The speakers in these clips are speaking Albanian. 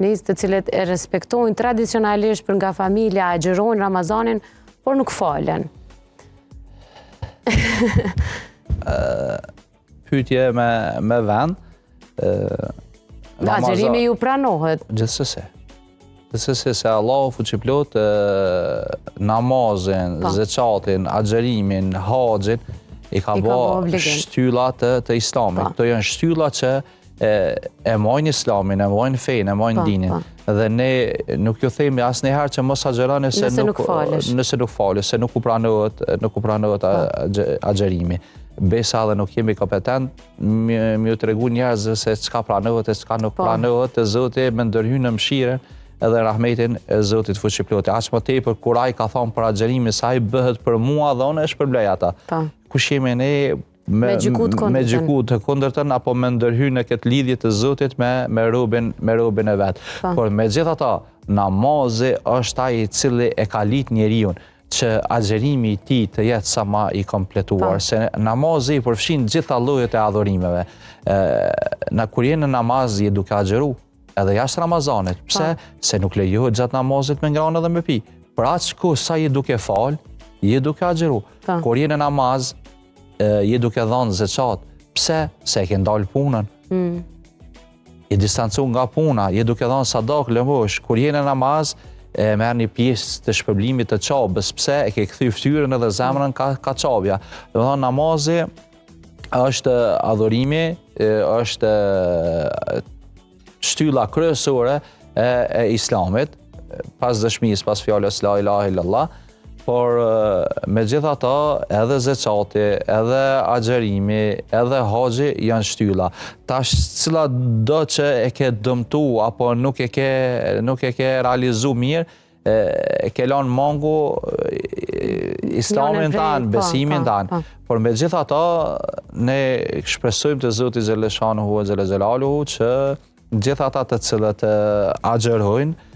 njerëz të cilët e respektojnë tradicionalisht për nga familja, agjërojnë Ramazanin, por nuk falen. Pyetje me vend. Agjerimi ju pranohet? Gjithsesi. Gjithsesi se Allahu fuqiplot namazin, zeqatin, agjerimin, haxhin i ka bë shtylla të Islamit. Këto janë shtylla që e mojnë Islamin, e mojnë fejnë, e mojnë dinin. Dhe ne nuk ju themi asnjëherë që mos agjeroni nëse nuk falësh, se nuk u pranohet agjerimi. Besa dhe nuk jemi kompetent, mi u tregu njerëzve se çka pranohet e çka nuk pranohet, e Zoti më ndërhyjë në mëshirën edhe rahmetin e Zotit fuqiplot. Aq më tepër kur ai ka thonë për agjerimin se ai bëhet për mua dhe unë e shpërblej ata. Kush jemi ne me gjykut të kundërtën apo me ndërhyjë në këtë lidhje të Zotit me robën e vet. Por megjithatë, namazi është ai i cili e ka lit njeriu që agjerimi i tij të jetë sa më i kompletuar, se namazi i përfshin gjitha llojet e adhurimeve. Kur je në namaz je duke agjeru, edhe jashtë Ramazanit. Pse? Se nuk lejohet gjatë namazit me ngrënë edhe me pi. Për aq kohë sa je duke fal, je duke agjeru. Kur je në namaz, je duke dhënë zeqat. Pse? Se ke ndal punën. Je distancu nga puna, je duke dhënë sadak lëmosh. Kur je në namaz, e merr një pjesë të shpërblimit të çabës. Pse? E ke kthy fytyrën edhe zemrën ka çabja. Do të thonë namazi është adhurimi, është shtylla kryesore e Islamit, pas dëshmisë, pas fjalës la ilaha illallah, por megjithatë edhe zeqati, edhe agjerimi, edhe haxhi janë shtylla. Tash cila do që e ke dëmtu apo nuk e ke realizu mirë, e ke lënë mangu Islamin tanë, besimin tanë. Por megjithatë ne shpresojmë te Zoti xhaleshanuhu xhelaluhu që gjithë ata të cilët agjerojnë,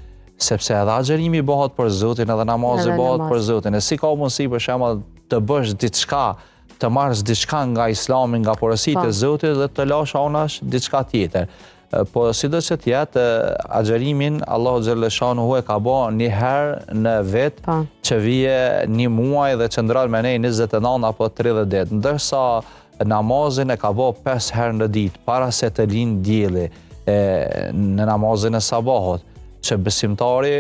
sepse edhe agjerimi bëhet për Zotin, edhe namazi bëhet për Zotin. E si ka mundësi për shembull të bësh diçka, të marrësh diçka nga Islami, nga porositë e Zotit dhe të lash anash diçka tjetër. Po sido që të jetë, agjerimin Allahu xhaleshanuhu e ka bërë një herë në vet, që vije një muaj dhe qëndron me ne 29 apo 30 ditë, ndërsa namazin e ka bërë 5 herë në ditë, para se të lind dielli, në namazin e sabahut, që besimtari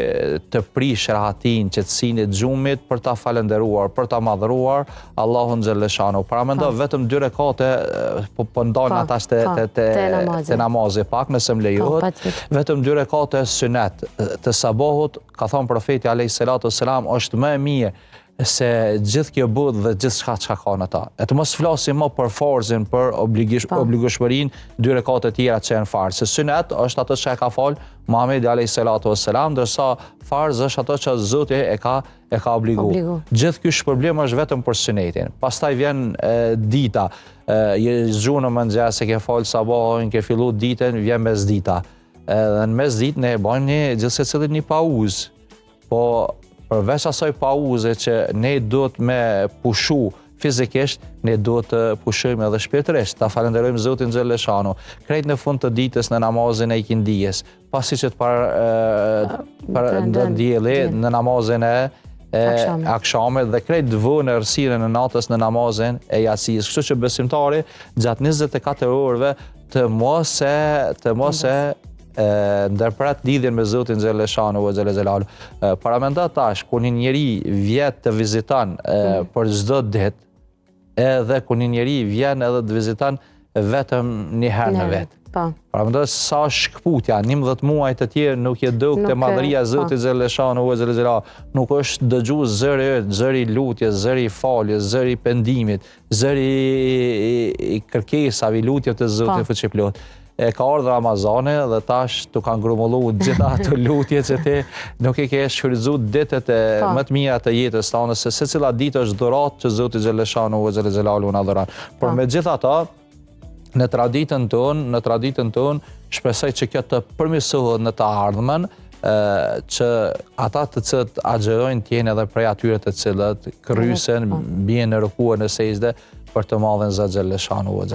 të prish rahatin, qetësinë e xhumit për ta falendëruar, për ta madhruar Allahun xhaleshanuhu. Para mendo vetëm 2 rekate po ndalën ata te namazi pak nëse më lejohet. Vetëm 2 rekate sunet të sabahut, ka thënë profeti alayhis salatu wassalam, është më e mirë se gjithë kjo botë dhe gjithçka çka kanë ata. E të mos flasim më për farzin, për obligueshmërinë, 2 rekate tjera që janë farz. Se sunet është ato që e ka fal Muhamedi alayhis salatu wassalam, ndërsa farz është ato që Zoti e ka obliguar. Gjithë ky shpërblim është vetëm për sunetin. Pastaj vjen dita, je zgjuar në mëngjes se ke fal sabahun, ke fillu ditën, vjen mesdita. Edhe në mesditë ne e bëjmë gjithsesi një pauzë. Po përveç asaj pauze që ne duhet me pushu fizikisht, ne duhet të pushojmë edhe shpirtërisht, ta falenderojmë Zotin xhaleshanuhu. Krejt në fund të ditës në namazin e ikindijes, pasi që të dielli në namazin e akshamit dhe krejt vënë në errësirën e natës në namazin e yatsis. Kështu që besimtari gjatë 24 orëve të mos e ndërpret lidhjen me Zotin xhaleshanuhu xhelalu. Para mendo tash kur një njeri vjet të viziton për çdo ditë, edhe kur një njeri vjen edhe të viziton vetëm një herë në vet. Para mendo sa shkputja, 11 muaj të tjerë nuk je duk te madhëria e Zotit xhaleshanuhu xhelalu. Nuk është dëgju zëri yt, zëri i lutjes, zëri i faljes, zëri i pendimit, zëri i kërkesave, i lutjeve të Zotit fuqiplot. E ka ardhur Ramazani dhe tash tu kanë grumbulluar gjitha ato lutje që ti nuk i ke shfrytzuar ditët më të mira të jetës tonë, se secila ditë është dhuratë që Zoti xhaleshanuhu xhelalu na dhuron. Por megjithatë, në traditën tonë, shpresoj që kjo të përmirësohet në të ardhmen, që ata të cilët agjerojnë të jenë edhe prej atyre të cilët krysen, bien në ruku e në sejdë për të madhin Zot xhaleshanuhu.